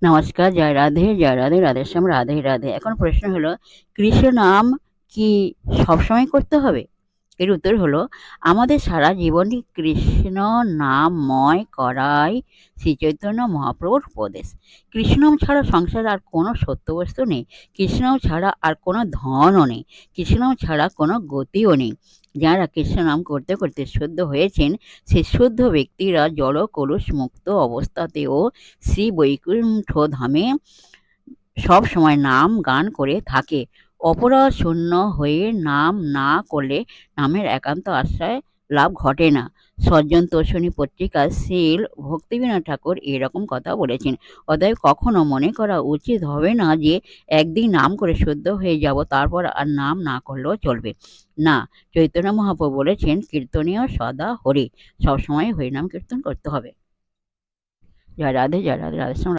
নমস্কার, জয় রাধে, রাধেশ্যাম, রাধে রাধে। এখন প্রশ্ন হলো, কৃষ্ণ নাম কি সবসময় করতে হবে? এর উত্তর হলো, আমাদের সারা জীবনই কৃষ্ণ নামময় করাই শ্রীচৈতন্য মহাপ্রভুর উপদেশ। কৃষ্ণনাম ছাড়া সংসারে আর কোনো সত্য বস্তু নেই। কৃষ্ণনাম ছাড়া আর কোনো ধনও নেই। কৃষ্ণনাম ছাড়া কোনো গতিও নেই। যাঁরা কৃষ্ণনাম করতে করতে শুদ্ধ হয়েছেন, সেই শুদ্ধ ব্যক্তিরা জড় কলুষ মুক্ত অবস্থাতেও শ্রী বৈকুণ্ঠ ধামে সব সময় নাম গান করে থাকে। অপরাধ শূন্য হয়ে নাম না করলে নামের একান্ত আশ্রয় লাভ ঘটে না। সজ্জন তোষণী পত্রিকার শ্রীল ভক্তিবিনোদ ঠাকুর এরকম কথা বলেছেন। অতএব কখনো মনে করা উচিত হবে না যে একদিন নাম করে শুদ্ধ হয়ে যাব, তারপর আর নাম না করলেও চলবে না। চৈতন্য মহাপ্রভু বলেছেন, কীর্তনীয় সদা হরি, সবসময় হরিনাম কীর্তন করতে হবে। জয় রাধে, রাধেশ্যাম।